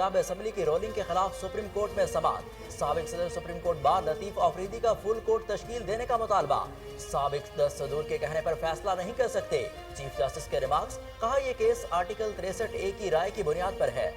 Punjab assembly की rolling के खिलाफ सुप्रीम कोर्ट में समाअत। साबिक सदर supreme court bar Latif Afridi का फुल कोर्ट तश्कील देने का मुतालबा। साबिक सदर के कहने पर फैसला नहीं कर सकते, चीफ जस्टिस के रिमार्क्स। कहा यह केस आर्टिकल 63A की राय की बुनियाद पर है।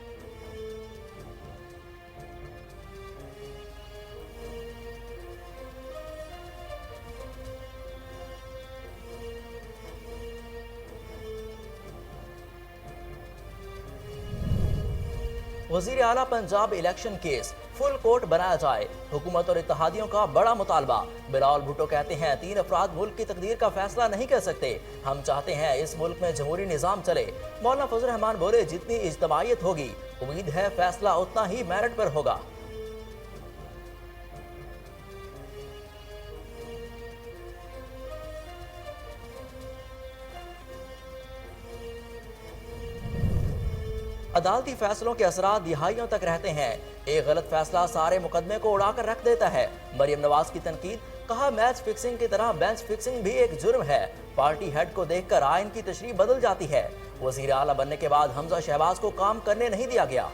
वजीर आला Punjab election case full court बनाया जाए, हुकूमत और इत्तेहादियों का बड़ा मुतालबा। बिलावल भुट्टो कहते हैं 3 अफराद मुल्क की तकदीर का फैसला नहीं कर सकते, हम चाहते हैं इस मुल्क में जमहूरी निज़ाम चले। मौलाना फजल रहमान बोले जितनी इज्तमायत होगी उम्मीद है फैसला उतना ही मेरिट पर होगा। अदालती फैसलों के असरात दिहाइयों तक रहते हैं, एक गलत फैसला सारे मुकदमे को उड़ाकर रख देता है। मरियम नवाज की तनकीद। कहा मैच फिक्सिंग की तरह बेंच फिक्सिंग भी एक जुर्म है, पार्टी हेड को देखकर आइन की तशरीह बदल जाती है। वजीर आला बनने के बाद हमजा शहबाज को काम करने नहीं दिया गया।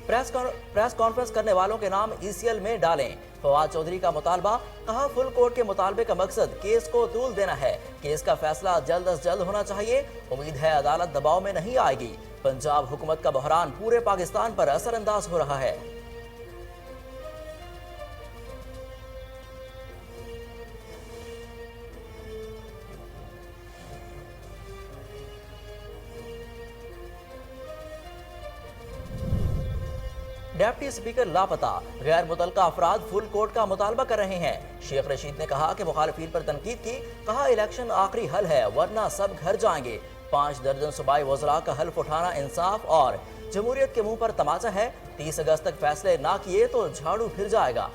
प्रेस कॉन्फ्रेंस करने वालों के नाम ECL में डालें, फवाद चौधरी का मुतालबा। कहा फुल कोर्ट के मुतालबे का मकसद केस को तूल देना है, केस का फैसला जल्द अज जल्द होना चाहिए। उम्मीद है अदालत दबाव में नहीं आएगी। पंजाब हुकूमत का बहरान पूरे पाकिस्तान पर असरअंदाज हो रहा है। डिप्टी स्पीकर लापता, गैर मुतलका अफराद फुल कोर्ट का मुतालबा कर रहे हैं। शेख रशीद ने कहा कि मुखालिफिन पर तनकीद की। कहा इलेक्शन आखिरी हल है वरना सब घर जाएंगे। 5 दर्जन सूबाई वज़रा का हल्फ उठाना इंसाफ और जमहूरियत के मुंह पर तमाचा है। 30 अगस्त तक फैसले ना किए तो झाड़ू फिर जाएगा।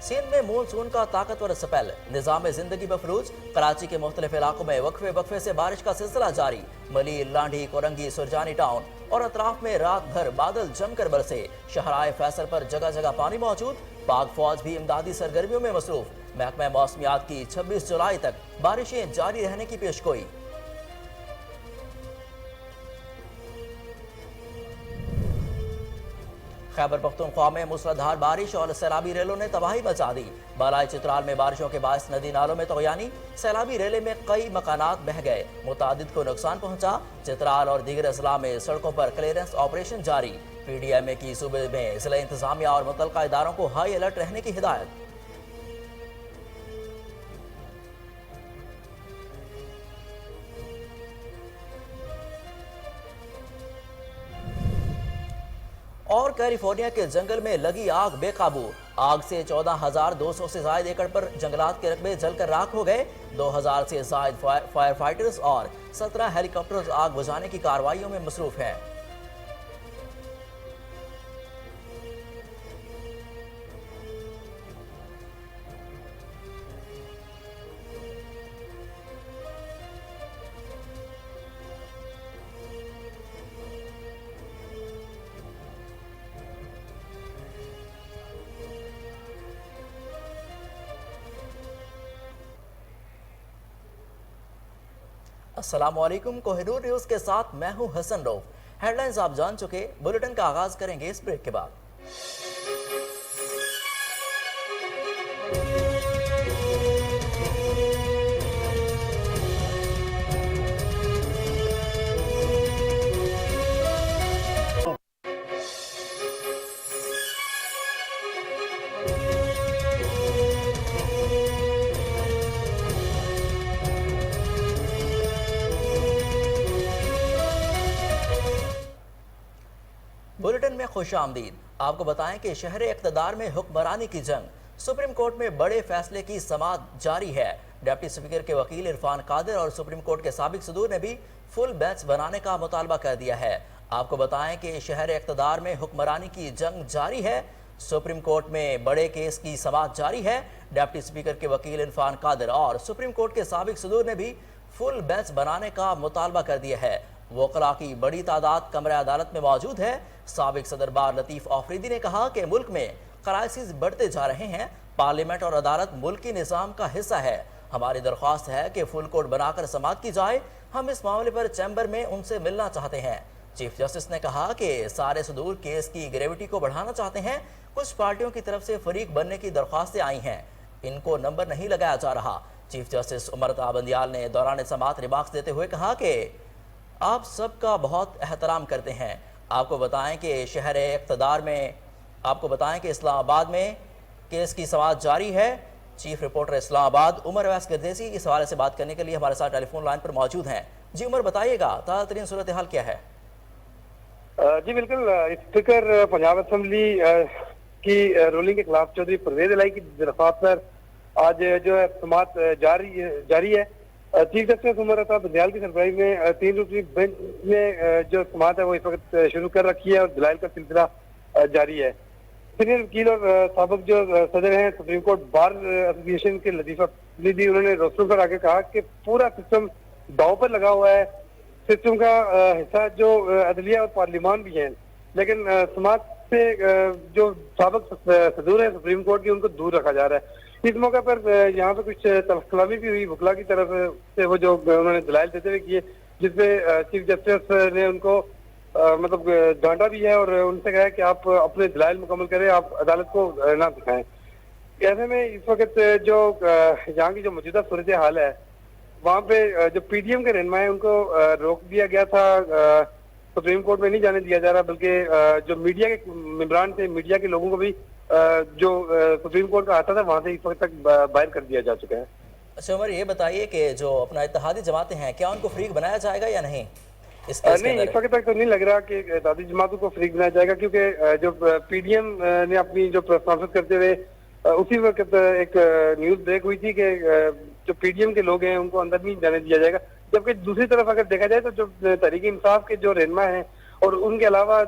सिंध में मानसून का ताकतवर स्पेल, निजाम जिंदगी मफलूज। कराची के मुख्तलिफ इलाकों में वक्फे वक्फे से बारिश का सिलसिला जारी। मलीर, लांढी, कोरंगी, सुरजानी टाउन और अतराफ में रात भर बादल जमकर बरसे। शहराए फैसल पर जगह जगह पानी मौजूद। पाक फौज भी इमदादी सरगर्मियों में मसरूफ। महकमा मौसमियात की 26 जुलाई तक बारिशें जारी रहने की पेशगोई। खैबर पख्तूनख्वा में मूसलाधार बारिश और सैलाबी रेलों ने तबाही मचा दी। बालाई चित्राल में बारिशों के बायस नदी नालों में तगयानी। सैलाबी रेले में कई मकानात बह गए, मुतादिद को नुकसान पहुंचा। चित्राल और दीगर अजला में सड़कों पर क्लियरेंस ऑपरेशन जारी। PDMA की सूबे में जिला इंतजामिया और मुतलका इदारों को हाई अलर्ट रहने की हिदायत। और कैलिफोर्निया के जंगल में लगी आग बेकाबू। आग से 14,200 से ज्यादा एकड़ पर जंगलात के रकबे जलकर राख हो गए। 2,000 से ज्यादा फायर फाइटर्स और 17 हेलीकॉप्टर्स आग बुझाने की कार्रवाइयों में मसरूफ हैं। अस्सलामुअलैकुम, कोहिनूर न्यूज के साथ मैं हूं हसन रऊफ। हेडलाइंस आप जान चुके, बुलेटिन का आगाज करेंगे इस ब्रेक के बाद। बुलेटिन में खुशामदीद। आपको बताएं कि शहर इक़्तिदार में हुक्मरानी की जंग, सुप्रीम कोर्ट में बड़े फैसले की समाअत जारी है। डिप्टी स्पीकर के वकील इरफान कादिर और सुप्रीम कोर्ट के साबिक सदूर ने भी फुल बेंच बनाने का मुतालबा कर दिया है। आपको बताएं कि शहर इक़्तिदार में हुक्मरानी की जंग जारी है। सुप्रीम कोर्ट में बड़े केस की समाअत जारी है। डिप्टी स्पीकर के वकील इरफान कादिर और सुप्रीम कोर्ट के साबिक सदूर ने भी फुल बेंच बनाने का मुतालबा कर दिया है। वकला की बड़ी तादाद कमरे अदालत में मौजूद है। साबिक सदर बार लतीफ आफरीदी ने कहा कि मुल्क में क्राइसिस बढ़ते जा रहे हैं। पार्लियामेंट और अदालत मुल्की निज़ाम का हिस्सा है। हमारी दरख्वास्त है कि फुल कोर्ट बनाकर समाअत की जाए। हम इस मामले पर चैम्बर में उनसे मिलना चाहते हैं। चीफ जस्टिस ने कहा कि सारे सदूर केस की ग्रेविटी को बढ़ाना चाहते हैं। कुछ पार्टियों की तरफ से फरीक बनने की दरख्वास्तें आई हैं, इनको नंबर नहीं लगाया जा रहा। चीफ जस्टिस उमर बंदियाल ने दौरान समाअत रिमार्क्स देते हुए कहा कि आप सबका बहुत एहतराम करते हैं। आपको बताएं कि शहर इक़्तिदार में इस्लामाबाद में केस की समाअत जारी है। चीफ रिपोर्टर इस्लामाबाद उमर अवैस गिरदेसी इस हवाले से बात करने के लिए हमारे साथ टेलीफोन लाइन पर मौजूद हैं। जी उमर, बताइएगा ताज़ा तरीन सूरत हाल क्या है? जी बिल्कुल, स्पीकर पंजाब असम्बली की रूलिंग के खिलाफ चौधरी परवेज इलाही की दरख्वास्त पर आज जो है समाअत जारी है। चीफ जस्टिस उमर बंदियाल की सरबराही में 3 रुकनी बेंच ने जो समाअत है वो इस वक्त शुरू कर रखी है और दलाइल का सिलसिला जारी है। सीनियर वकील और साबिक जो सदर हैं सुप्रीम कोर्ट बार एसोसिएशन के लतीफ आफरीदी, उन्होंने रोस्टर पर आके कहा कि पूरा सिस्टम दांव पर लगा हुआ है। सिस्टम का हिस्सा जो अदलिया और पार्लियामान भी हैं, लेकिन समाअत से जो साबिक सदूर है सुप्रीम कोर्ट की, उनको दूर रखा जा रहा है। इस मौके पर यहाँ पे कुछ तलखलामी भी हुई वकला की तरफ से, वो जो उन्होंने दलाइल देते हुए किए, जिसपे चीफ जस्टिस ने उनको मतलब डांटा भी है और उनसे कहा कि आप अपने दलाइल मुकम्मल करें, आप अदालत को ना दिखाएं। ऐसे में इस वक्त जो यहाँ की जो मौजूदा सूरत हाल है, वहाँ पे जो पीडीएम के रहनुमा है उनको रोक दिया गया था। सुप्रीम कोर्ट में नहीं जाने दिया जा रहा, बल्कि जो मीडिया के मेंबरान थे, मीडिया के लोगों को भी जो सुप्रीम कोर्ट का आता था वहाँ से इस वक्त तक बाहर कर दिया जा चुका है। अच्छा उमर, ये बताइए कि जो अपना इत्तेहादी जमातें हैं, क्या उनको फ्रीक बनाया जाएगा या नहीं? नहीं, इस वक्त तक तो नहीं लग रहा कि इत्तेहादी जमातों को फ्रीक बनाया जाएगा, क्योंकि जो पीडीएम ने अपनी जो प्रेस कॉन्फ्रेंस करते हुए उसी वक्त एक न्यूज ब्रेक हुई थी कि जो पीडीएम के लोग हैं उनको अंदर नहीं जाने दिया जाएगा। जबकि दूसरी तरफ अगर देखा जाए तो जो तहरीक इंसाफ के जो रहनुमा हैं और उनके अलावा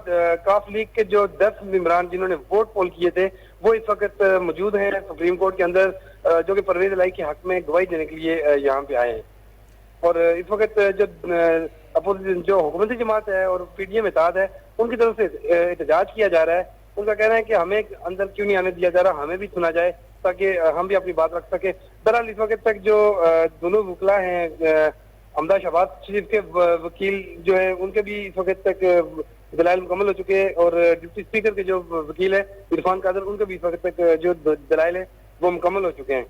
काफ लीग के जो 10 मेंबरान जिन्होंने वोट पोल किए थे, वो इस वक्त मौजूद हैं सुप्रीम कोर्ट के अंदर, जो कि परवेज इलाही के हक में गवाही देने के लिए यहाँ पे आए हैं। और इस वक्त जो अपोजिशन जो हुकूमती जमात है और पीडीएम इत्तेहाद है, उनकी तरफ से एहतजाज किया जा रहा है। उनका कहना है कि हमें अंदर क्यों नहीं आने दिया जा रहा, हमें भी सुना जाए ताकि हम भी अपनी बात रख सके। बहरहाल इस वक्त तक जो दोनों वकला हैं, हमदा शहबाज शरीफ के वकील जो है, उनके भी इस वक्त तक दलाइल मुकम्मल हो चुके हैं और डिप्टी स्पीकर के जो वकील है इरफान कादिर, उनके भी इस वक्त तक जो दलाइल है वो मुकम्मल हो चुके हैं।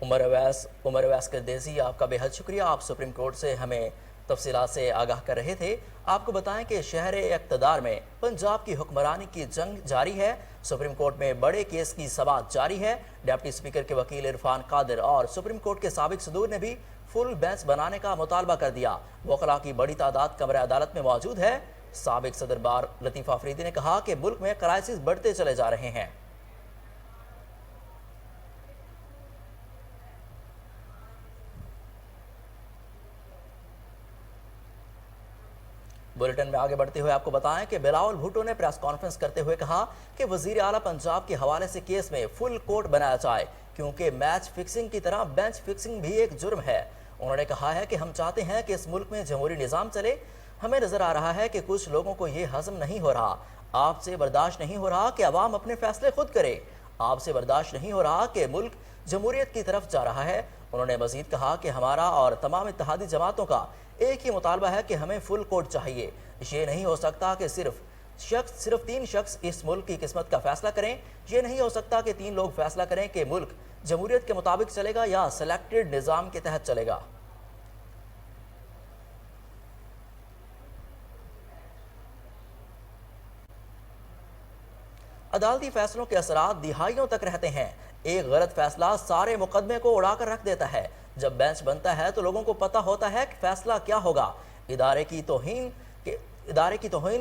उमर अवैस गिरदेसी, आपका बेहद शुक्रिया। आप सुप्रीम कोर्ट से हमें तफसीलात से आगाह कर रहे थे। आपको बताएं कि शहर इक़्तिदार में पंजाब की हुक्मरानी की जंग जारी है। सुप्रीम कोर्ट में बड़े केस की समाअत जारी है। डिप्टी स्पीकर के वकील इरफान कादिर और सुप्रीम कोर्ट के साबिक सदूर ने भी फुल बेंच बनाने का मुतालबा कर दिया। वकला की बड़ी तादाद कमरे अदालत में मौजूद है। साबिक सदर बार लतीफ आफरीदी ने कहा कि मुल्क में क्राइसिस बढ़ते चले जा रहे हैं। बुलेटिन में आगे बढ़ते हुए आपको बताएं कि बिलावल भुट्टो ने प्रेस कॉन्फ्रेंस करते हुए कहा कि वजीर आला पंजाब के हवाले से केस में फुल कोर्ट बनाया जाए, क्योंकि मैच फिक्सिंग की तरह बेंच फिक्सिंग भी एक जुर्म है। उन्होंने कहा है कि हम चाहते हैं कि इस मुल्क में जमहूरी निज़ाम चले। हमें नजर आ रहा है कि कुछ लोगों को ये हजम नहीं हो रहा। आपसे बर्दाश्त नहीं हो रहा कि अवाम अपने फैसले खुद करे। आपसे बर्दाश्त नहीं हो रहा कि मुल्क जमहूरियत की तरफ जा रहा है। उन्होंने मजीद कहा कि हमारा और तमाम इत्तेहादी जमातों का एक ही मुतालबा है कि हमें फुल कोर्ट चाहिए। ये नहीं हो सकता कि सिर्फ 3 शख्स इस मुल्क की किस्मत का फैसला करें। ये नहीं हो सकता कि 3 लोग फैसला करें कि मुल्क जमहूरियत के मुताबिक चलेगा या सेलेक्टेड निज़ाम के तहत चलेगा। अदालती फैसलों के असरात दिहाइयों तक रहते हैं। एक गलत फैसला सारे मुकदमे को उड़ाकर रख देता है। जब बेंच बनता है तो लोगों को पता होता है कि फैसला क्या होगा। इदारे की तौहीन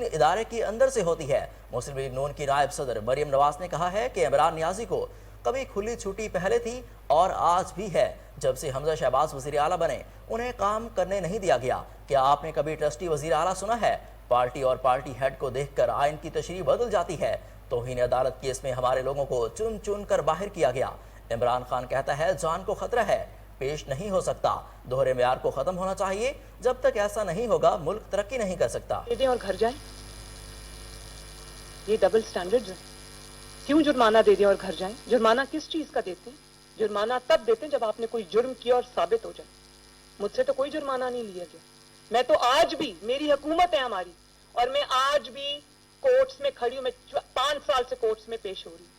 इदारे की अंदर से होती है। मुस्लिम लीग नून की नायब सदर मरियम नवाज ने कहा है कि इमरान नियाजी को कभी खुली छुट्टी पहले थी और आज भी है। जब से हमजा शहबाज वजीर आला बने उन्हें काम करने नहीं दिया गया। क्या आपने कभी ट्रस्टी वजीर आला सुना है? पार्टी और पार्टी हेड को देखकर आइन की तशरीह बदल जाती है। तौहीन अदालत केस में हमारे लोगों को चुन चुन कर बाहर किया गया। इमरान खान कहता है जान को खतरा है, पेश नहीं हो सकता। दोहरे मेयार को खत्म होना चाहिए। जब तक ऐसा नहीं होगा मुल्क तरक्की नहीं कर सकता। दे दें और घर जाएं, ये डबल स्टैंडर्ड्स है। क्यों जुर्माना दे दें और घर जाएं? जुर्माना किस चीज का देते हैं? जुर्माना तब देते हैं जब आपने कोई जुर्म किया और साबित हो जाए। मुझसे तो कोई जुर्माना नहीं लिया गया। मैं तो आज भी, मेरी हुकूमत है हमारी, और मैं आज भी कोर्ट्स में खड़ी हूं। मैं 5 साल से कोर्ट्स में पेश हो रही हूं।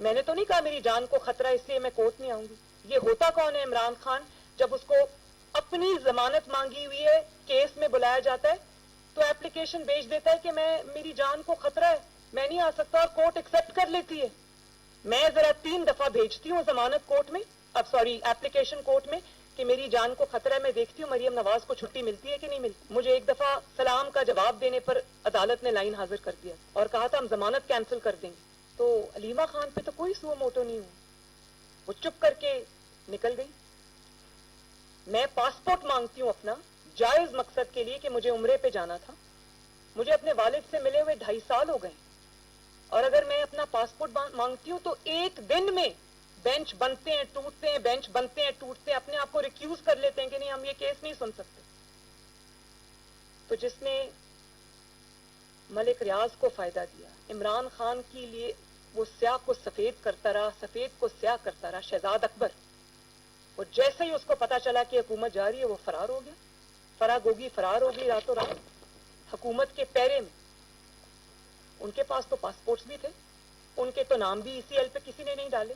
मैंने तो नहीं कहा मेरी जान को खतरा इसलिए मैं कोर्ट नहीं आऊंगी। ये होता कौन है इमरान खान? जब उसको अपनी जमानत मांगी हुई है, केस में बुलाया जाता है तो एप्लीकेशन भेज देता है कि मेरी जान को खतरा है, मैं नहीं आ सकता, और कोर्ट एक्सेप्ट कर लेती है। मैं जरा 3 दफा भेजती हूँ जमानत कोर्ट में, अब सॉरी एप्लीकेशन कोर्ट में, कि मेरी जान को खतरा है। मैं देखती हूँ मरियम नवाज को छुट्टी मिलती है कि नहीं मिलती। मुझे एक दफा सलाम का जवाब देने पर अदालत ने लाइन हाजिर कर दिया और कहा था हम जमानत कैंसिल कर देंगे। तो अलीमा खान पे तो कोई सुओ मोटो नहीं हुआ, वो चुप करके निकल गई। मैं पासपोर्ट मांगती हूँ अपना जायज मकसद के लिए कि मुझे उम्रे पे जाना था। मुझे अपने वालिद से मिले हुए 2.5 साल हो गए, और अगर मैं अपना पासपोर्ट मांगती हूँ तो एक दिन में बेंच बनते हैं टूटते हैं, बेंच बनते हैं टूटते हैं, अपने आप को रिक्यूज कर लेते हैं कि नहीं हम ये केस नहीं सुन सकते। तो जिसने मलिक रियाज को फायदा दिया, इमरान खान के लिए वो स्याह को सफेद करता रहा, सफेद को स्याह करता रहा, शहजाद अकबर, वो जैसे ही उसको पता चला कि हुकूमत जा रही है वो फरार हो गया। फरागोगी फरार हो गई रातों रात हुकूमत के पैरे में। उनके पास तो पासपोर्ट्स भी थे, उनके तो नाम भी ईसीएल पे किसी ने नहीं डाले,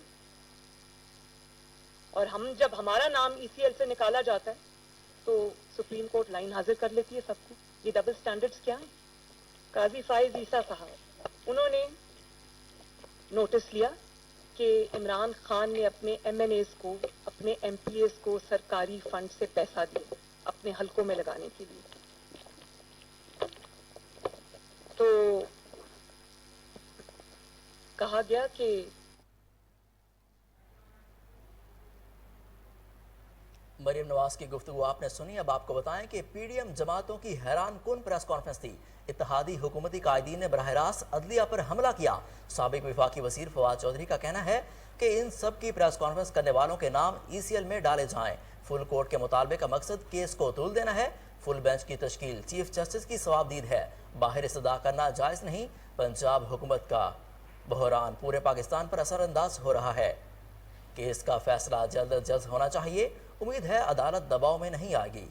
और हम जब हमारा नाम ईसीएल से निकाला जाता है तो सुप्रीम कोर्ट लाइन हाजिर कर लेती है सबको। ये डबल स्टैंडर्ड्स क्या है? काजी फाइज ईसा साहब, उन्होंने नोटिस लिया कि इमरान खान ने अपने एमएनएस को, अपने एमपीएस को सरकारी फंड से पैसा दिया अपने हलकों में लगाने के लिए। तो कहा गया कि मरियम नवाज की गुफ्तगू आपने सुनी। अब आपको बताएं कि पीडीएम जमातों की हैरान कुन प्रेस कॉन्फ्रेंस थी। इत्तेहादी हुकूमती कायदीन ने बराह रास्त अदलिया पर हमला किया। साबिक विफाकी वजीर फवाद चौधरी का कहना है कि इन सब की प्रेस कॉन्फ्रेंस करने वालों के नाम ईसीएल में डाले जाएं। फुल कोर्ट के मुतालबे का मकसद केस को तूल देना है। फुल बेंच की तश्कील चीफ जस्टिस की सवाबदीद है, बाहर इस्तदा करना जायज नहीं। पंजाब हुकूमत का बहरान पूरे पाकिस्तान पर असरअंदाज हो रहा है। केस का फैसला जल्द अज जल्द होना चाहिए। उम्मीद है अदालत दबाव में नहीं आएगी।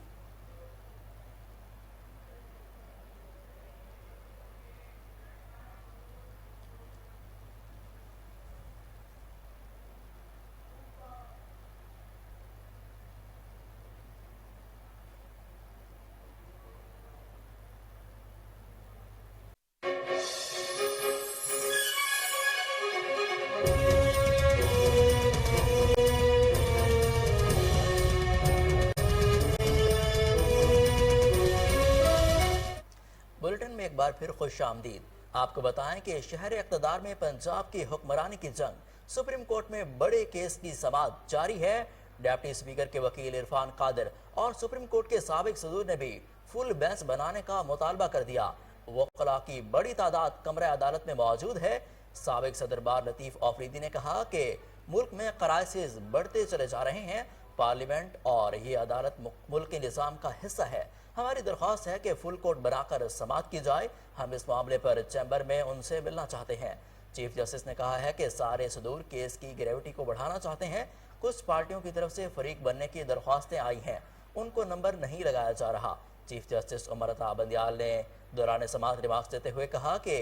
बुलेटिन में एक बार फिर खुश आमदीद। आपको बताएं कि शहर इक़्तिदार में पंजाब की हुक्मरानी की जंग, सुप्रीम कोर्ट में बड़े केस की समाअत जारी है। डिप्टी स्पीकर के वकील इरफान कादिर और सुप्रीम कोर्ट के साबिक सदूर ने भी फुल बेंच बनाने का मुतालबा कर दिया। वकला की बड़ी तादाद कमरे अदालत में मौजूद है। साबिक सदर बार लतीफ आफरीदी ने कहा कि मुल्क में क्राइसिस बढ़ते चले जा रहे हैं। पार्लियामेंट और ये अदालत मुल्क के निज़ाम का हिस्सा है। हमारी दरख्वास्त है कि फुल कोर्ट बनाकर समाअत की जाए। हम इस मामले पर चैम्बर में उनसे मिलना चाहते हैं। चीफ जस्टिस ने कहा है कि सारे सदूर केस की ग्रेविटी को बढ़ाना चाहते हैं। कुछ पार्टियों की तरफ से फरीक बनने की दरख्वास्तें आई हैं, उनको नंबर नहीं लगाया जा रहा। चीफ जस्टिस उमर अता बंदियाल ने दौरान समाअत रिमार्क्स देते हुए कहा कि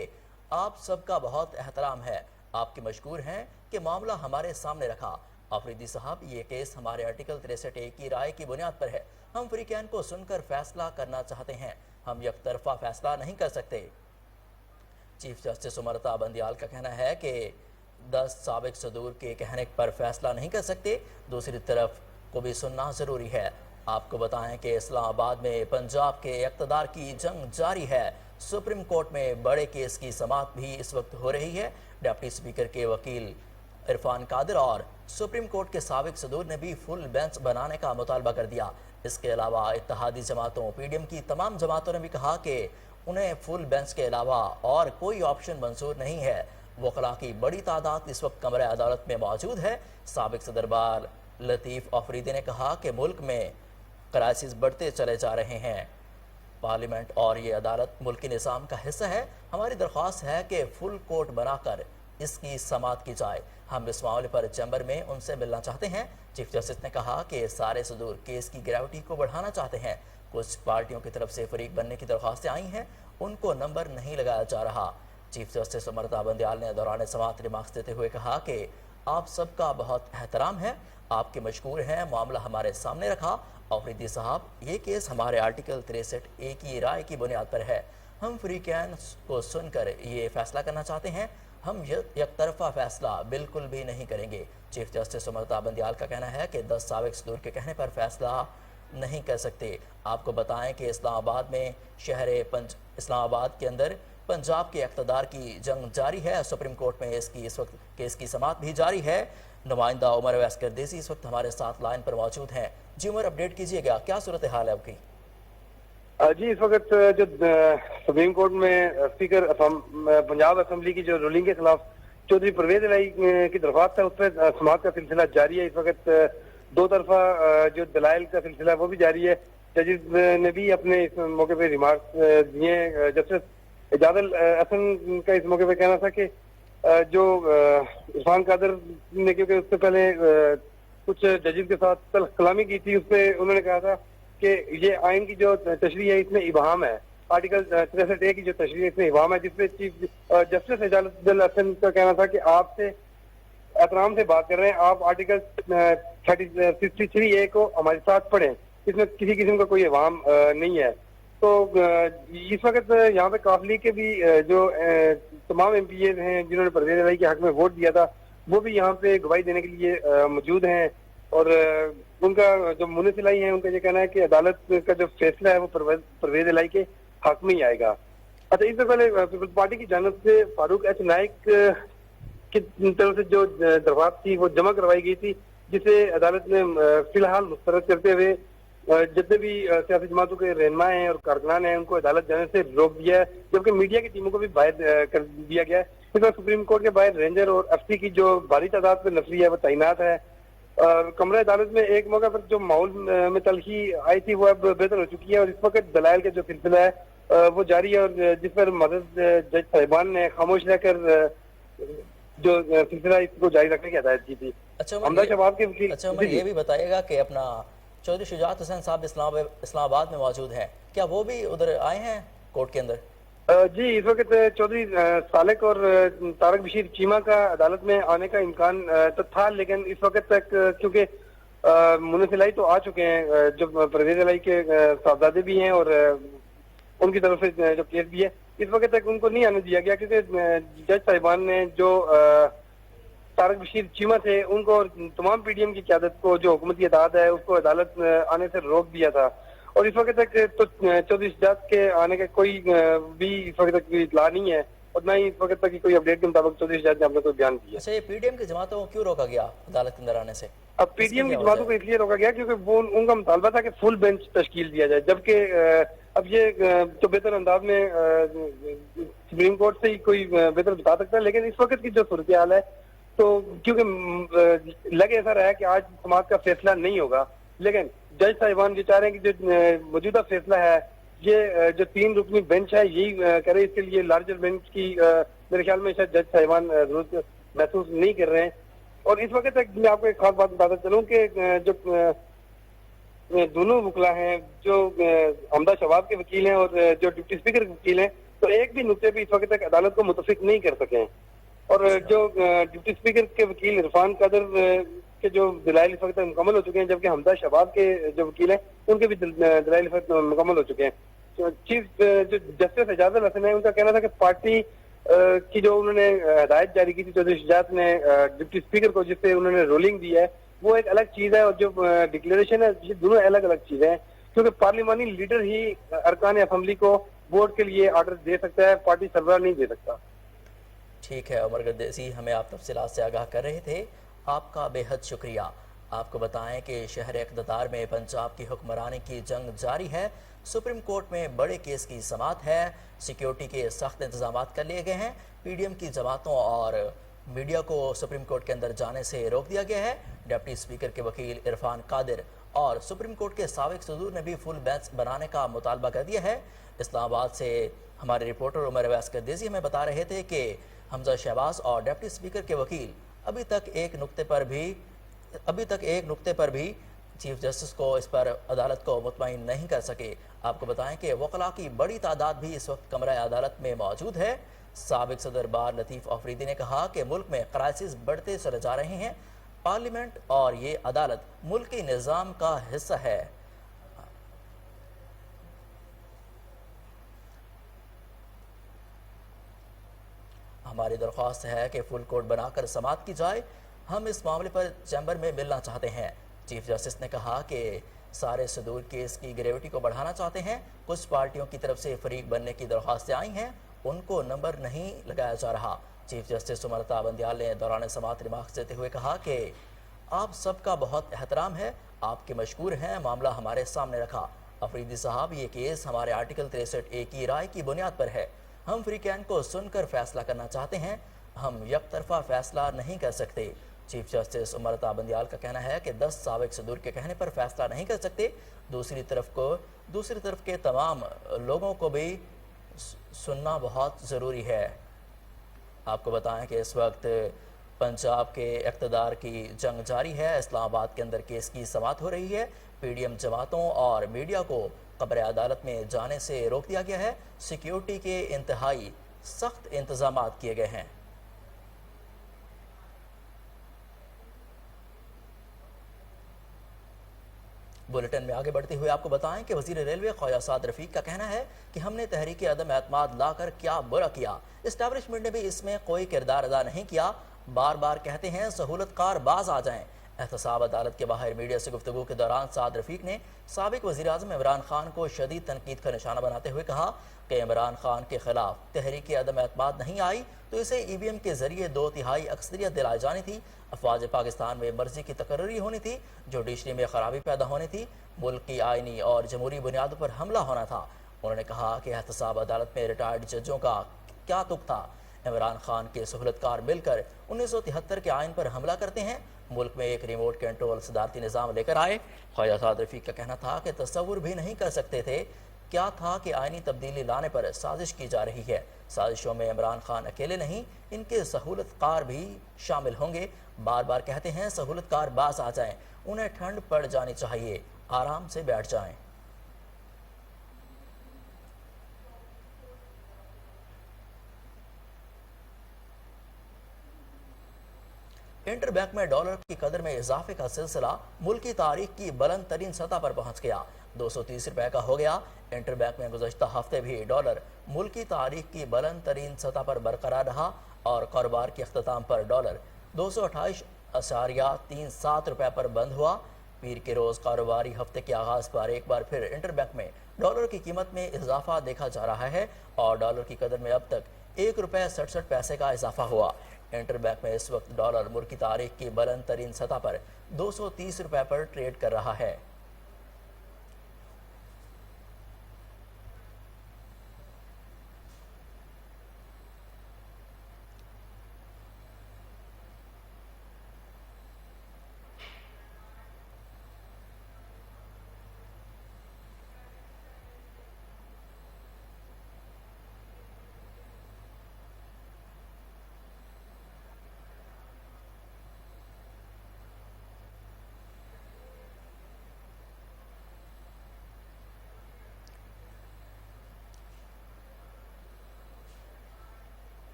आप सबका बहुत एहतराम है, आपके मशकूर हैं कि मामला हमारे सामने रखा। आफरीदी साहब, ये केस हमारे आर्टिकल 63A की राय की बुनियाद पर है। हम फरीकैन को सुनकर फैसला करना चाहते हैं, हम यकतरफा फैसला नहीं कर सकते। चीफ जस्टिस उमर अता बंदियाल का कहना है कि 10 साबिक सदूर के कहने पर फैसला नहीं कर सकते, दूसरी तरफ को भी सुनना ज़रूरी है। आपको बताएं कि इस्लामाबाद में पंजाब के इक़्तिदार की जंग जारी है। सुप्रीम कोर्ट में बड़े केस की समाअत भी इस वक्त हो रही है। डिप्टी स्पीकर के वकील इरफान कादिर और सुप्रीम कोर्ट के साबिक सदूर ने भी फुल बेंच बनाने का मुतालबा कर दिया। इसके अलावा इत्तेहादी जमातों पीडीएम की तमाम जमातों ने भी कहा कि उन्हें फुल बेंच के अलावा और कोई ऑप्शन मंजूर नहीं है। वकला की बड़ी तादाद इस वक्त कमरे अदालत में मौजूद है। साबिक सदर बार लतीफ़ अफरीदी ने कहा कि मुल्क में क्राइसिस बढ़ते चले जा रहे हैं। पार्लियामेंट और ये अदालत मुल्की निज़ाम का हिस्सा है। हमारी दरख्वास्त है कि फुल कोर्ट बनाकर इसकी समाअत की जाए। हम इस मामले पर चैम्बर में उनसे मिलना चाहते हैं। चीफ जस्टिस ने कहा कि सारे सदूर केस की ग्रेविटी को बढ़ाना चाहते हैं। कुछ पार्टियों की तरफ से फरीक बनने की दरख्वास्तें आई हैं, उनको नंबर नहीं लगाया जा रहा। चीफ जस्टिस अमृता बंदयाल ने दौरान समाअत रिमार्क्स देते हुए कहा कि आप सबका बहुत एहतराम है, आपके मशकूर हैं, मामला हमारे सामने रखा। अफरीदी साहब, ये केस हमारे आर्टिकल 63A की राय की बुनियाद पर है। हम फ्री कैन को सुनकर ये फैसला करना चाहते हैं। हम एक तरफा फैसला बिल्कुल भी नहीं करेंगे। चीफ जस्टिस अमृता बंदयाल का कहना है कि 10 साबिक सदूर के कहने पर फैसला नहीं कर सकते। आपको बताएं कि इस्लामाबाद में इस्लामाबाद के अंदर पंजाब के इक़्तिदार की जंग जारी है। सुप्रीम कोर्ट में इस वक्त केस की समाअत भी जारी है। नुमाइंदा उमर अवैस करदेसी इस वक्त हमारे साथ लाइन पर मौजूद हैं। जी उमर, अपडेट कीजिएगा, क्या सूरत हाल है आपकी? जी, इस वक्त जो सुप्रीम कोर्ट में स्पीकर पंजाब असेंबली की जो रूलिंग के खिलाफ चौधरी परवेज इलाही की दरख्वास्त है, उस पर समाअत का सिलसिला जारी है। इस वक्त दो तरफा जो दलाइल का सिलसिला है वो भी जारी है। जजिस ने भी अपने इस मौके पर रिमार्क्स दिए। जस्टिस इजाजुल हसन का इस मौके पर कहना था कि जो इरफान कादर ने, क्योंकि उससे पहले कुछ जजिस के साथ तल्ख कलामी की थी, उस पर उन्होंने कहा था कि ये आइन की जो तशरीह है इसमें इबाहम है। आर्टिकल 63A की जो तशरीह है इसमें इबाहम है, जिसपे चीफ जस्टिस इजाजुल हसन का कहना था कि आपसे एहतराम से बात कर रहे हैं, आप आर्टिकल 63A को हमारे साथ पढ़ें, इसमें किसी किस्म का कोई इबाहम नहीं है। तो इस वक्त यहाँ पे काफली के भी जो तमाम MPA हैं जिन्होंने परवेज इलाही के हक में वोट दिया था, वो भी यहाँ पे गवाही देने के लिए मौजूद हैं। और उनका जो मुनीस इलाही है, उनका ये कहना है कि अदालत का जो फैसला है वो परवेज इलाही के हक में ही आएगा। अच्छा, इससे पहले पीपल्स पार्टी की जानिब से फारूक एच नाइक की तरफ से जो दरख्वास्त थी वो जमा करवाई गई थी, जिसे अदालत ने फिलहाल मुस्तरद करते हुए जितने भी सियासी जमातों के रहनुमा हैं और कारकुनान हैं उनको अदालत जाने से रोक दिया है, जबकि मीडिया की टीमों को भी बाहर कर दिया गया है। इस वक्त सुप्रीम कोर्ट के बाहर रेंजर और FC की जो भारी तादाद में नफरी है वो तैनात है। कमरा अदालत में एक मौका पर जो माहौल में तलखी आई थी वो अब बेहतर हो चुकी है और इस वक्त दलाइल का जो सिलसिला है वो जारी है, और जिस पर मदद जज साहिबान ने खामोश रहकर जो सिलसिला इसको जारी रखने की हिदायत की थी। अच्छा उमर, ये भी बताइएगा कि अपना चौधरी शुजात हुसैन साहब इस्लामाबाद में मौजूद हैं, क्या वो भी उधर आए हैं कोर्ट के अंदर? जी, इस वक्त चौधरी सालिक और तारक बशीर चीमा का अदालत में आने का इम्कान तो था, लेकिन इस वक्त तक क्योंकि मुनीस इलाही तो आ चुके हैं, जो परवेज इलाही के साहबजादे भी हैं और उनकी तरफ से जो केस भी है, इस वक्त तक उनको नहीं आने दिया गया, क्योंकि जज साहिबान ने जो तारक बशीर चीमा थे उनको और तमाम PDM की क़यादत को जो हुकूमती अदालत है उसको अदालत आने से रोक दिया था। और इस वक्त तक तो चौधरी शुजात के आने का कोई भी इस वक्त तक इतला नहीं है, और ना ही इस वक्त तक की कोई अपडेट के मुताबिक चौधरी शुजात ने अपना कोई बयान दिया। अच्छा, ये PDM की जमातों को क्यों रोका गया अदालत के अंदर आने से? अब PDM की जमातों को इसलिए रोका गया क्योंकि वो उनका मुतालबा था कि फुल बेंच तश्कील दिया जाए, जबकि अब ये जो बेहतर अंदाज में सुप्रीम कोर्ट से ही कोई बेहतर बता सकता है, लेकिन इस वक्त की जो सूरत हाल है तो क्योंकि लगे ऐसा रहा है कि आज समाज का फैसला नहीं होगा, लेकिन जज साहिबान ये चाह रहे हैं कि जो मौजूदा फैसला है ये जो 3 रुकनी बेंच है यही करे, इसके लिए लार्जर बेंच की मेरे ख्याल में शायद जज साहिबान जरूरत महसूस नहीं कर रहे हैं। और इस वक्त तक मैं आपको एक खास बात बताता चलूं कि जो दोनों वकला हैं, जो हमदा शवाब के वकील हैं और जो डिप्टी स्पीकर के वकील हैं, तो एक भी नुक्ते पे इस वक्त तक अदालत को मुतफिक नहीं कर सके। और जो डिप्टी स्पीकर के वकील इरफान कादर के जो दलाइल इस वक्त तक मुकम्मल हो चुके हैं, जबकि हमदा शबाब के जो वकील हैं उनके भी दलाइल इस वक्त मुकम्मल हो चुके हैं। तो चीफ जो जस्टिस इजाजुल हसन है उनका कहना था कि पार्टी की जो उन्होंने हदायत जारी की थी चौधरी शुजात ने डिप्टी स्पीकर को, जिससे उन्होंने रोलिंग दी है, वो एक अलग चीज है, और जो डिक्लेरेशन है ये दोनों अलग अलग चीजें हैं, क्योंकि पार्लिमानी लीडर ही अरकान असेंबली को वोट के लिए ऑर्डर दे सकता है, पार्टी सरबराह नहीं दे सकता। ठीक है उमर गर्देसी, हमें आप तफसीलात से आगाह कर रहे थे, आपका बेहद शुक्रिया। आपको बताएं कि शहर इक़्तिदार में पंजाब की हुक्मरानी की जंग जारी है। सुप्रीम कोर्ट में बड़े केस की समाअत है। सिक्योरिटी के सख्त इंतजाम कर लिए गए हैं। पीडीएम की जमातों और मीडिया को सुप्रीम कोर्ट के अंदर जाने से रोक दिया गया है। डिप्टी स्पीकर के वकील इरफान कादिर और सुप्रीम कोर्ट के साबिक सदूर ने भी फुल बेंच बनाने का मुतालबा कर दिया है। इस्लामाबाद से हमारे रिपोर्टर उमर अवैस कर्देजी हमें बता रहे थे कि हमजा शहबाज और डिप्टी स्पीकर के वकील अभी तक एक नुक्ते पर भी चीफ जस्टिस को इस पर अदालत को मुतमईन नहीं कर सके। आपको बताएं कि वकला की बड़ी तादाद भी इस वक्त कमरा अदालत में मौजूद है। साबिक सदर बार लतीफ़ अफरीदी ने कहा कि मुल्क में क्राइसिस बढ़ते चले जा रहे हैं। पार्लियामेंट और ये अदालत मुल्क के निज़ाम का हिस्सा है। हमारी दरख्वास्त है कि फुल कोर्ट बनाकर समाअत की जाए। हम इस मामले पर चैम्बर में मिलना चाहते हैं। चीफ जस्टिस ने कहा कि सारे सदूर केस की ग्रेविटी को बढ़ाना चाहते हैं। कुछ पार्टियों की तरफ से फरीक बनने की दरख्वास्तें आई हैं, उनको नंबर नहीं लगाया जा रहा। चीफ जस्टिस उमरता बंदियाल ने दौरान समाअत रिमार्क्स देते हुए कहा कि आप सबका बहुत एहतराम है, आपके मशकूर हैं, मामला हमारे सामने रखा। अफरीदी साहब, ये केस हमारे आर्टिकल 63A की राय की बुनियाद पर है। हम फ्री कैन को सुनकर फैसला करना चाहते हैं, हम यकतरफा फैसला नहीं कर सकते। चीफ जस्टिस उमरता बंदियाल का कहना है कि 10 साबिक सदूर के कहने पर फैसला नहीं कर सकते। दूसरी तरफ के तमाम लोगों को भी सुनना बहुत ज़रूरी है। आपको बताएं कि इस वक्त पंजाब के इक़्तिदार की जंग जारी है। इस्लामाबाद के अंदर केस की समाअत हो रही है। पीडीएम जमातों और मीडिया को कब्र अदालत में जाने से रोक दिया गया है। सिक्योरिटी के इंतहाई सख्त इंतजाम किए गए हैं। बुलेटिन में आगे बढ़ते हुए आपको बताएं कि वजीर रेलवे ख्वाजा साद रफीक का कहना है कि हमने तहरीक अदम एतमाद लाकर क्या बुरा किया, इस्टेब्लिशमेंट ने भी इसमें कोई किरदार अदा नहीं किया। बार बार कहते हैं सहूलतकार बाज आ जाएं। एहतसाब अदालत के बाहर मीडिया से गुफ्तगू के दौरान साद रफीक ने साबिक वज़ीर आज़म इमरान खान को शदीद तनकीद का निशाना बनाते हुए कहा कि इमरान खान के खिलाफ तहरीक अदम एतमाद नहीं आई तो इसे EVM के जरिए 2/3 अक्सरियत दिलाई जानी थी। अफवाज पाकिस्तान में मर्जी की तकर्री होनी थी, जुडिशरी में खराबी पैदा होनी थी, मुल्क की आइनी और जमहूरी बुनियादों पर हमला होना था। उन्होंने कहा कि एहतसाब अदालत में रिटायर्ड जजों का क्या तुक था। इमरान खान के सहूलतकार मिलकर 1973 के आइन पर हमला करते हैं, मुल्क में एक रिमोट कंट्रोल सदारती निज़ाम लेकर आए। ख्वाजा साद रफीक का कहना था कि तस्वुर भी नहीं कर सकते थे क्या था कि आइनी तब्दीली लाने पर साजिश की जा रही है। साजिशों में इमरान खान अकेले नहीं, इनके सहूलतकार भी शामिल होंगे। बार बार कहते हैं सहूलतकार बाज आ जाएं, उन्हें ठंड पड़ जानी चाहिए, आराम से बैठ जाएं। इंटरबैंक में डॉलर की कदर में इजाफे का सिलसिला मुल्क की तारीख की बुलंद तरीन सतह पर पहुंच गया। 230 रुपए का हो गया। इंटरबैंक में गुज़श्ता हफ्ते भी डॉलर मुल्क की तारीख की बुलंद तरीन सतह पर बरकरार रहा और कारोबार के अख्ताम पर डॉलर 228.37 रुपए पर बंद हुआ। पीर के रोज़ कारोबारी हफ्ते के आगाज़ पर एक बार फिर इंटरबैंक में डॉलर की कीमत में इजाफा देखा जा रहा है और डॉलर की कदर में अब तक ₹1.67 का इजाफा हुआ। इंटरबैंक में इस वक्त डॉलर मुल्क की तारीख की बुलंद तरीन सतह पर 230 रुपए पर ट्रेड कर रहा है।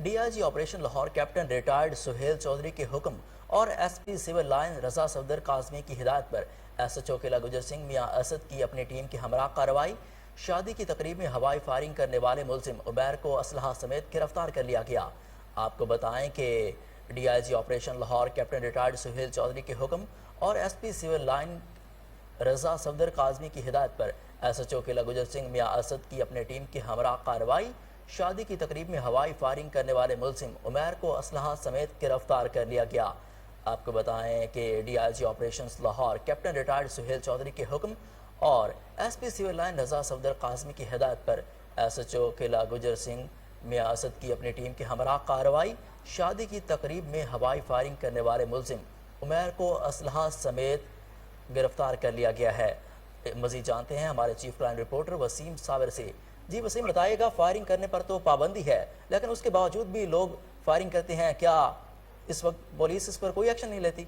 DIG operation Lahore captain retired Suhail Chaudhry के हुक्म और SP civil line Raza Safdar Kazmi की हिदायत पर SHO किला गुजर सिंह मियां असद की अपनी टीम की हमरा कार्रवाई। शादी की तकरीब में हवाई फायरिंग करने वाले मुलजिम उबैर को असलहा समेत गिरफ्तार कर लिया गया। आपको बताएं कि DIG operation Lahore captain retired Suhail Chaudhry के हुक्म और SP civil line Raza Safdar Kazmi की हिदायत पर SHO किला गुजर सिंह मियां असद की अपनी टीम की हमरा कार्रवाई। शादी की तकरीब में हवाई फायरिंग करने वाले मुलजिम उमैर को असलहा समेत गिरफ्तार कर लिया गया। आपको बताएं कि DIG operations Lahore captain retired Suhail Chaudhry के हुक्म और SP civil line Raza Safdar Kazmi की हिदायत पर SHO किला गुजर सिंह मियां असद की अपनी टीम के हमरा कार्रवाई। शादी की तकरीब में हवाई फायरिंग करने वाले मुलजिम उमैर को असलहा समेत गिरफ्तार कर लिया गया है। मजीद जानते हैं हमारे चीफ क्राइम रिपोर्टर वसीम सावर से। जी वसीम, बताइएगा, फायरिंग करने पर तो पाबंदी है लेकिन उसके बावजूद भी लोग फायरिंग करते हैं, क्या इस वक्त पुलिस इस पर कोई एक्शन नहीं लेती?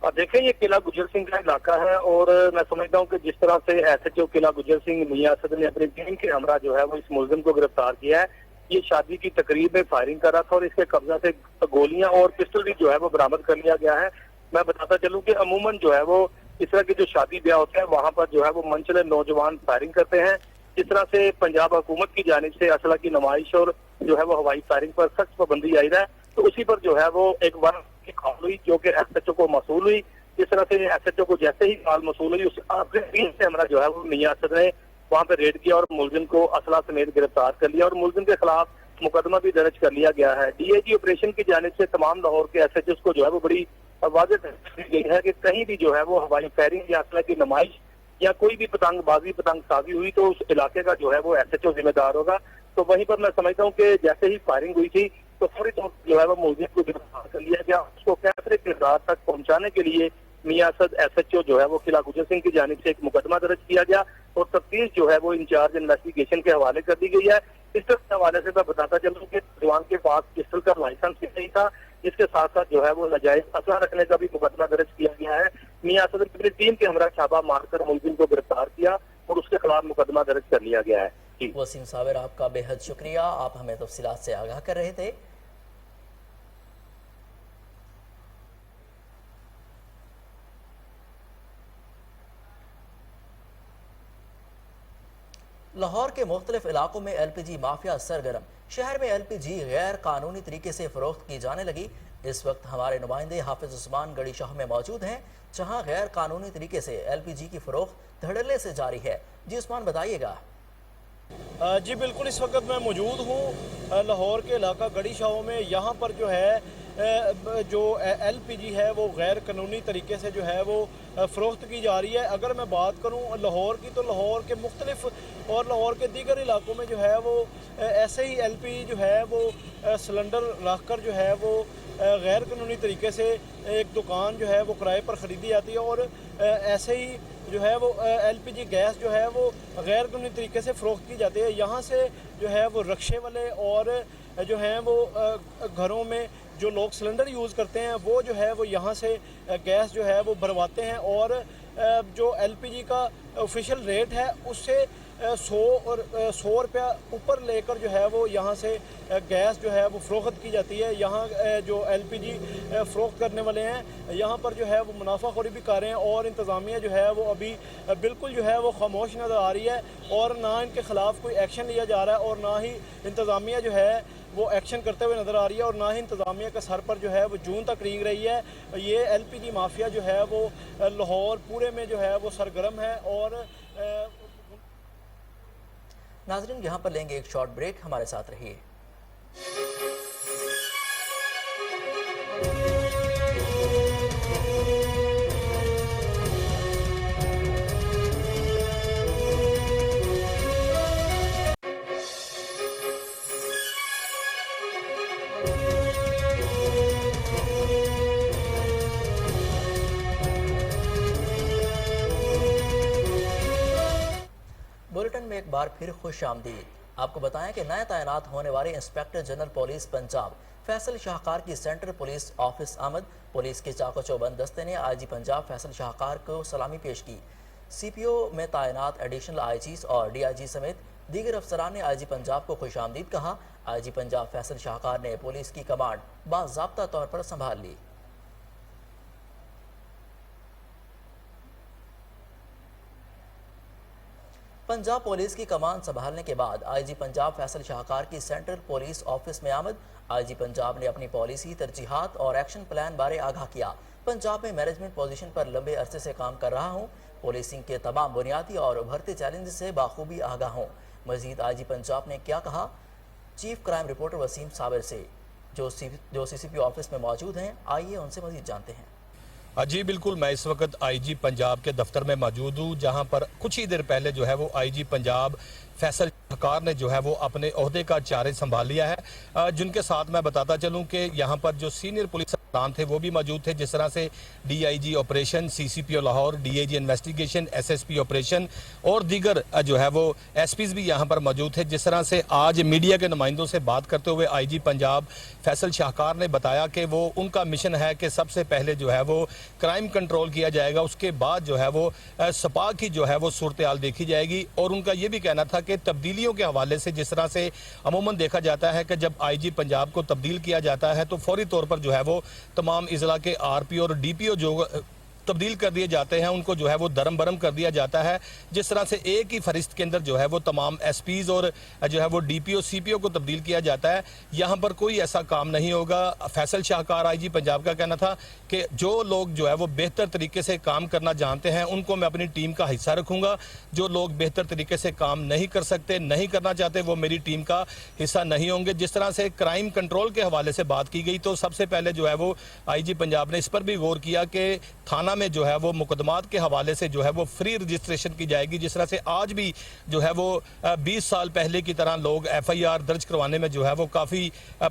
देखिए, ये किला गुजर सिंह का इलाका है और मैं समझता हूँ कि जिस तरह से SHO किला गुजर सिंह मियां असद ने अपनी टीम के हमरा जो है वो इस मुलजिम को गिरफ्तार किया है। ये शादी की तकरीब में फायरिंग कर रहा था और इसके कब्जा से गोलियां और पिस्टल भी जो है वो बरामद कर लिया गया है। मैं बताता चलूं कि अमूमन जो है वो इस तरह के जो शादी ब्याह होते हैं वहां पर जो है वो मनचले नौजवान फायरिंग करते हैं। जिस तरह से पंजाब हुकूमत की जानिब से असला की नुमाइश और जो है वो हवाई फायरिंग पर सख्त पाबंदी आई है, तो उसी पर जो है वो एक बार की कॉल हुई जो कि SHO को मसूल हुई। जिस तरह से SHO को जैसे ही कॉल मसूल हुई उस से हमारा जो है वो मियां असद ने वहां पर रेड किया और मुलजिम को असला समेत गिरफ्तार कर लिया और मुलजिम के खिलाफ मुकदमा भी दर्ज कर लिया गया है। DIG ऑपरेशन की जानिब से तमाम लाहौर के SHOs को जो है वो बड़ी वाज़ेह दी गई है कि कहीं भी जो है वो हवाई फायरिंग या असला की नुमाइश या कोई भी पतंगबाजी पतंगसाजी हुई तो उस इलाके का जो है वो SHO जिम्मेदार होगा। तो वहीं पर मैं समझता हूँ कि जैसे ही फायरिंग हुई थी तो फौरी तौर पर जो है वो मुलजिम को गिरफ्तार कर लिया गया। उसको कैसरे किरदार तक पहुंचाने के लिए मियां असद SHO जो है वो किला गुजर सिंह की जानिब से एक मुकदमा दर्ज किया गया और तफ्तीश जो है वो इंचार्ज इन्वेस्टिगेशन के हवाले कर दी गई है। इस हवाले से मैं बताता चलूँ कि जवान के पास पिस्टल का लाइसेंस भी नहीं था, जिसके साथ साथ जो है वो नाजायज असला रखने का भी मुकदमा दर्ज किया गया है। मियां असद ने अपनी टीम के हमरा छापा मारकर मुलजिम को गिरफ्तार किया और उसके खिलाफ मुकदमा दर्ज कर लिया गया है। वसीम सावर, आपका बेहद शुक्रिया, आप हमें तफसीलात से आगाह कर रहे थे। लाहौर के मुख्तलिफ इलाकों में LPG माफिया सरगर्म। शहर में LPG गैर कानूनी तरीके से फरोख्त की जाने लगी। इस वक्त हमारे नुमाइंदे हाफिज उस्मान गढ़ी शाह में मौजूद हैं, जहां गैर कानूनी तरीके से LPG की फरोख्त धड़ल्ले से जारी है। जी उस्मान, बताइएगा। जी बिल्कुल, इस वक्त मैं मौजूद हूँ लाहौर के इलाका गढ़ी शाह में। यहाँ पर जो है जो LPG है वो गैर कानूनी तरीके से जो है वो फ़रोख्त की जा रही है। अगर मैं बात करूँ लाहौर की तो लाहौर के मुख्तलिफ और लाहौर के दीगर इलाकों में जो है वो ऐसे ही LPG जो है वो सिलेंडर रख कर जो है वो गैर कानूनी तरीके से एक दुकान जो है वो किराए पर ख़रीदी जाती है और ऐसे ही जो है वो LPG गैस जो है वो गैर कानूनी तरीके से फ़रोख्त की जाती है। यहाँ से जो है वो रक्शे वाले और जो हैं वो घरों में जो लोग सिलेंडर यूज़ करते हैं वो जो है वो यहाँ से गैस जो है वो भरवाते हैं और जो LPG का ऑफिशियल रेट है उससे 100 रुपया ऊपर लेकर जो है वो यहाँ से गैस जो है वो फ़रोख्त की जाती है। यहाँ जो LPG फ़रोख्त करने वाले हैं यहाँ पर जो है वो मुनाफाखोरी भी कर रहे हैं और इंतज़ामिया जो है वो अभी बिल्कुल जो है वो खामोश नज़र आ रही है और ना इनके ख़िलाफ़ कोई एक्शन लिया जा रहा है और ना ही इंतज़ामिया जो है वो एक्शन करते हुए नज़र आ रही है और ना ही इंतज़ामिया के सर पर जो है वो जून तक रींग रही है। ये LPG माफिया जो है वो लाहौर पूरे में जो है वो सरगर्म है। और नाजरीन, यहाँ पर लेंगे एक शॉर्ट ब्रेक, हमारे साथ रहिए। बुलेटिन में एक बार फिर खुश आमदीद। आपको बताएं कि नए तैनात होने वाले inspector general police Punjab Faisal Shahkar की सेंट्रल पुलिस ऑफिस आमद। पुलिस के चाको चौबंद दस्ते ने IG पंजाब फैसल शाहकार को सलामी पेश की। CPO में तैनात एडिशनल IGs और DIG समेत दीगर अफसरान ने IG पंजाब को खुश आमदीद कहा। IG पंजाब फैसल शाहकार ने पुलिस की कमांड बाज़ाब्ता तौर पर संभाल ली। पंजाब पुलिस की कमान संभालने के बाद IG पंजाब फैसल शाहकार की सेंट्रल पुलिस ऑफिस में आमद। IG पंजाब ने अपनी पॉलिसी, तरजीहात और एक्शन प्लान बारे आगाह किया। पंजाब में मैनेजमेंट पोजीशन पर लंबे अरसे से काम कर रहा हूँ। पुलिसिंग के तमाम बुनियादी और उभरते चैलेंज से बाखूबी आगाह हूँ। मजीद आईजी पंजाब ने क्या कहा, chief crime reporter Waseem Sabir से जो सीसीपी ऑफिस में मौजूद हैं, आइए उनसे मजीद जानते हैं। जी बिल्कुल, मैं इस वक्त आईजी पंजाब के दफ्तर में मौजूद हूँ, जहाँ पर कुछ ही देर पहले जो है वो आईजी पंजाब फैसल शाहकार ने जो है वो अपने ओहदे का चार्ज संभाल लिया है। जिनके साथ मैं बताता चलूँ कि यहाँ पर जो सीनियर पुलिस अफसरान थे वो भी मौजूद थे, जिस तरह से DIG operation, CCP Lahore, DIG investigation, SSP operation और दीगर जो है वो एसपीज भी यहाँ पर मौजूद थे। जिस तरह से आज मीडिया के नुमाइंदों से बात करते हुए आईजी पंजाब फैसल शाहकार ने बताया कि वो उनका मिशन है कि सबसे पहले जो है वो क्राइम कंट्रोल किया जाएगा, उसके बाद जो है वो सपा की जो है वो सूरत हाल देखी जाएगी। और उनका ये भी कहना था कि तब्दीलियों के हवाले से जिस तरह से अमूमन देखा जाता है कि जब आईजी पंजाब को तब्दील किया जाता है तो फौरी तौर पर जो है वो तमाम इजला के आरपी और डीपीओ जो तब्दील कर दिए जाते हैं उनको जो है वो दरम बरम कर दिया जाता है। जिस तरह से एक ही फरिश्त के अंदर जो है वो तमाम एसपीज और जो है वो डीपीओ सीपीओ को तब्दील किया जाता है, यहाँ पर कोई ऐसा काम नहीं होगा। फैसल शाहकार आईजी पंजाब का कहना था कि जो लोग जो है वो बेहतर तरीके से काम करना जानते हैं उनको मैं अपनी टीम का हिस्सा रखूंगा, जो लोग बेहतर तरीके से काम नहीं कर सकते, नहीं करना चाहते, वो मेरी टीम का हिस्सा नहीं होंगे। जिस तरह से क्राइम कंट्रोल के हवाले से बात की गई तो सबसे पहले जो है वो आईजी पंजाब ने इस पर भी गौर किया कि थाना में जो है वो मुकदमात के हवाले से जो है वो फ्री रजिस्ट्रेशन की जाएगी। जिस तरह से आज भी जो है वो 20 साल पहले की तरह लोग एफआईआर दर्ज करवाने में जो है वो काफ़ी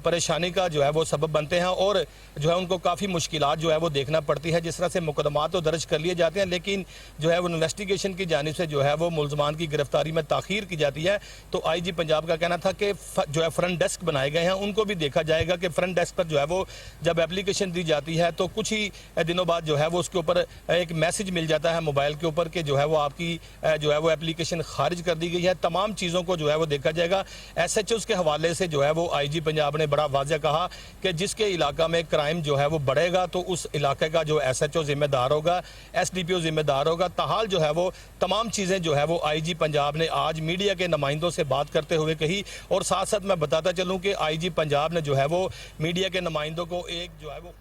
परेशानी का जो है वो सबब बनते हैं और जो है उनको काफ़ी मुश्किलात जो है वो देखना पड़ती है। जिस तरह से मुकदमात तो दर्ज कर लिए जाते हैं लेकिन जो है वो इन्वेस्टिगेशन की जानिब से जो है वो मुलजमान की गिरफ्तारी में ताखीर की जाती है। तो आईजी पंजाब का कहना था कि जो है फ्रंट डेस्क बनाए गए हैं, उनको भी देखा जाएगा कि फ्रंट डेस्क पर जो है वो जब एप्लीकेशन दी जाती है तो कुछ ही दिनों बाद जो है वो उसके ऊपर एक मैसेज मिल जाता है मोबाइल के ऊपर कि जो है वो आपकी जो है वो एप्लीकेशन खारिज कर दी गई है। तमाम चीज़ों को जो है वो देखा जाएगा। एसएचओ के हवाले से जो है वो आईजी पंजाब ने बड़ा वाज़ेह कहा कि जिसके इलाका में क्राइम जो है वो बढ़ेगा तो उस इलाके का जो एसएचओ जिम्मेदार होगा, एसडीपीओ जिम्मेदार होगा। ताहाल जो है वो तमाम चीज़ें जो है वो आईजी पंजाब ने आज मीडिया के नुमाइंदों से बात करते हुए कही। और साथ साथ मैं बताता चलूँ कि आईजी पंजाब ने जो है वो मीडिया के नुमाइंदों को एक जो है वो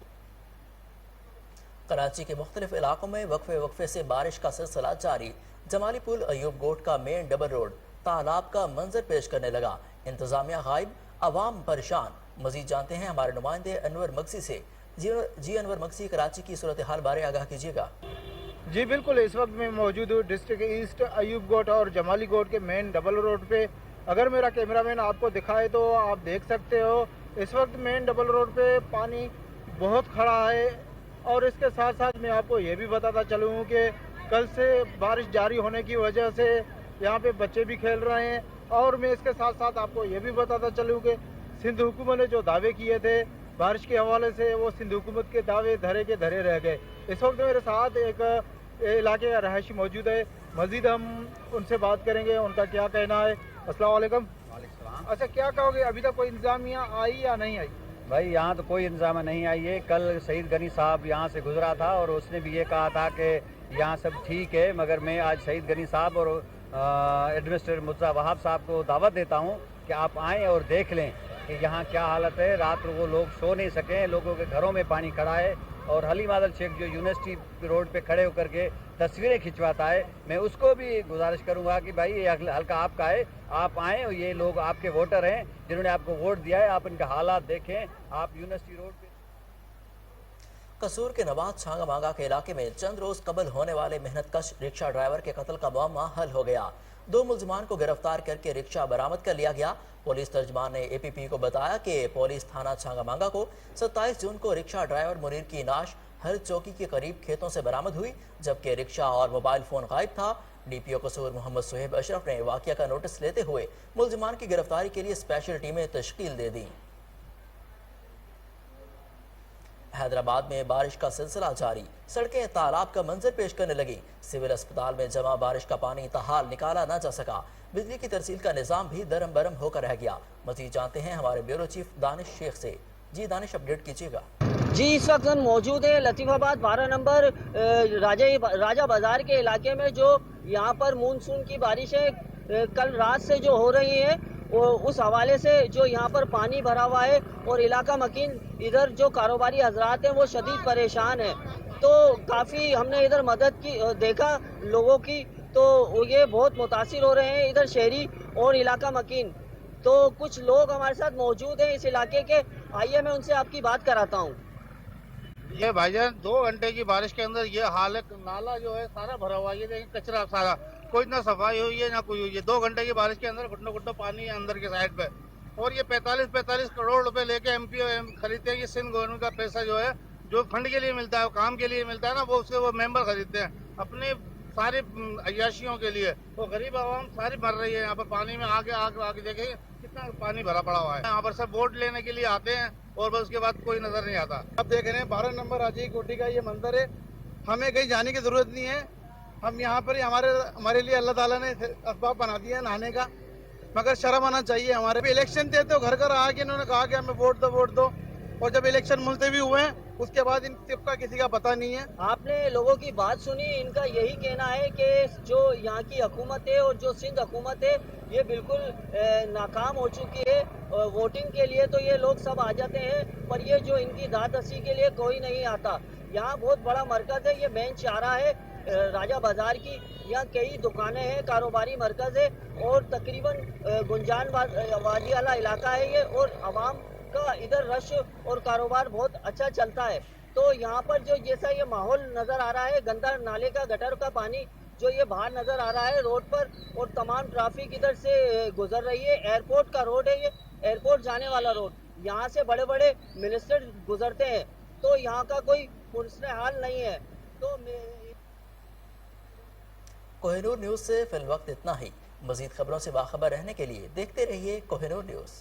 कराची के मुख्तलिफ इलाकों में वक्फे वक्फे से बारिश का सिलसिला जारी। जमाली पुल अयूब गोट का मेन डबल रोड तालाब का मंजर पेश करने लगा। इंतजामिया गायब, अवाम परेशान। मजीद जानते हैं हमारे नुमाइंदे अनवर मक्सी से। जी अनवर मक्सी, कराची की सूरत हाल बारे आगाह कीजिएगा। जी बिल्कुल, इस वक्त मैं मौजूद हूँ डिस्ट्रिक्ट ईस्ट अयूब गोट और जमाली गोट के मेन डबल रोड पे। अगर मेरा कैमरामैन आपको दिखाए तो आप देख सकते हो इस वक्त मेन डबल रोड पे पानी बहुत खड़ा है। और इसके साथ साथ मैं आपको ये भी बताता चलूँ कि कल से बारिश जारी होने की वजह से यहाँ पे बच्चे भी खेल रहे हैं। और मैं इसके साथ साथ आपको ये भी बताता चलूँ कि सिंध हुकूमत ने जो दावे किए थे बारिश के हवाले से, वो सिंध हुकूमत के दावे धरे के धरे रह गए। इस वक्त मेरे साथ एक इलाके का रहायशी मौजूद है, मजीद हम उनसे बात करेंगे उनका क्या कहना है। अस्सलाम वालेकुम। अच्छा, क्या कहोगे, अभी तक कोई इंतजामिया आई या नहीं आई? भाई यहाँ तो कोई इंतजाम नहीं आई है। कल सईद गनी साहब यहाँ से गुजरा था और उसने भी ये कहा था कि यहाँ सब ठीक है, मगर मैं आज सईद गनी साहब और एडमिनिस्ट्रेटर मुर्तज़ा वहाब साहब को दावत देता हूँ कि आप आएँ और देख लें कि यहाँ क्या हालत है। रात को वो लोग सो नहीं सके, लोगों के घरों में पानी खड़ा है। और हलीम आदल शेख जो यूनिवर्सिटी रोड पे खड़े होकर के तस्वीरें खिंचवाता है, मैं उसको भी गुजारिश करूँगा कि भाई ये हल्का आपका है, आप आएँ और ये लोग आपके वोटर हैं जिन्होंने आपको वोट दिया है, आप इनके हालात देखें। आप यूनिवर्सिटी रोड पे कसूर के नवाज छांगा मांगा के इलाके में चंद रोज कबल होने वाले मेहनतकश रिक्शा ड्राइवर के कत्ल का मामला हल हो गया। 2 मुलजमान को गिरफ्तार करके रिक्शा बरामद कर लिया गया। पुलिस तर्जमान ने एपीपी को बताया कि पुलिस थाना छांगा मांगा को 27 जून को रिक्शा ड्राइवर मुनीर की नाश हर चौकी के करीब खेतों से बरामद हुई, जबकि रिक्शा और मोबाइल फोन गायब था। डीपीओ कसूर मोहम्मद सुहेब अशरफ ने वाकया का नोटिस लेते हुए मुलजमान की गिरफ्तारी के लिए स्पेशल टीमें तश्कील दे दी। हैदराबाद में बारिश का सिलसिला जारी, सड़कें तालाब का मंजर पेश करने लगी। सिविल अस्पताल में जमा बारिश का पानी ताहाल निकाला न जा सका। बिजली की तरसील का निजाम भी दरम बरम होकर रह गया। मजीद जानते हैं हमारे ब्यूरो चीफ दानिश शेख से। जी दानिश, अपडेट कीजिएगा। जी, इस वक्त हम मौजूद है लतीफाबाद 12 नंबर राजा बाजार के इलाके में, जो यहाँ पर मानसून की बारिशें कल रात से जो हो रही है उस हवाले से जो यहाँ पर पानी भरा हुआ है और इलाका मकीन इधर जो कारोबारी हजरात हैं वो शदीद परेशान है। तो काफ़ी हमने इधर मदद की देखा लोगों की, तो ये बहुत मुतासिर हो रहे हैं इधर शहरी। और इलाका मकीन। तो कुछ लोग हमारे साथ मौजूद हैं इस इलाके के, आइए मैं उनसे आपकी बात कराता हूँ। ये भाईजान 2 घंटे की बारिश के अंदर ये हाल है, नाला जो है सारा भरा हुआ है, ये देखिए कचरा सारा, कोई ना सफाई हुई है ना कोई हुई है। 2 घंटे की बारिश के अंदर घुटनों घुटनों पानी है अंदर के साइड पे। और ये 45 करोड़ रुपए लेके एमपी खरीदते हैं। ये सिंध गवर्नमेंट का पैसा जो है, जो फंड के लिए मिलता है, काम के लिए मिलता है ना, वो उसके वो मेंबर खरीदते हैं अपने सारे अय्याशियों के लिए। तो गरीब आवाम सारी मर रही है यहाँ पर पानी में। आगे देखे कितना पानी भरा पड़ा हुआ है। यहाँ पर सब वोट लेने के लिए आते हैं और बस उसके बाद कोई नजर नहीं आता। अब देख रहे हैं 12 नंबर राजी कोठी का ये मंदिर है। हमें कहीं जाने की जरूरत नहीं है, हम यहाँ पर ही हमारे लिए अल्लाह ताला ने असबाब बना दिया है नहाने का। मगर शर्म आना चाहिए हमारे पे। इलेक्शन थे तो घर घर आके इन्होंने कहा कि हमें वोट दो, और जब इलेक्शन मुलतवी हुए हैं उसके बाद इन सबका किसी का पता नहीं है। आपने लोगों की बात सुनी, इनका यही कहना है कि जो यहाँ की हुकूमत है और जो सिंध हुकूमत है ये बिल्कुल नाकाम हो चुकी है। वोटिंग के लिए तो ये लोग सब आ जाते हैं, पर ये जो इनकी दादरसी के लिए कोई नहीं आता। यहाँ बहुत बड़ा मरकज है, ये मेन चारा है राजा बाजार की। यहाँ कई दुकानें हैं, कारोबारी मरकज है और तकरीबन गुंजान वादी वाला इलाका है ये, और आवाम का इधर रश और कारोबार बहुत अच्छा चलता है। तो यहाँ पर जो जैसा ये माहौल नजर आ रहा है, गंदा नाले का गटर का पानी जो ये बाहर नजर आ रहा है रोड पर, और तमाम ट्रैफिक इधर से गुजर रही है। एयरपोर्ट का रोड है ये, एयरपोर्ट जाने वाला रोड, यहाँ से बड़े बड़े मिनिस्टर गुजरते हैं। तो यहाँ का कोई पुरस्कार हाल नहीं है। तो कोहिनूर न्यूज से फिलवक्त इतना ही। मजीद खबरों से बाखबर रहने के लिए देखते रहिए कोहिनूर न्यूज।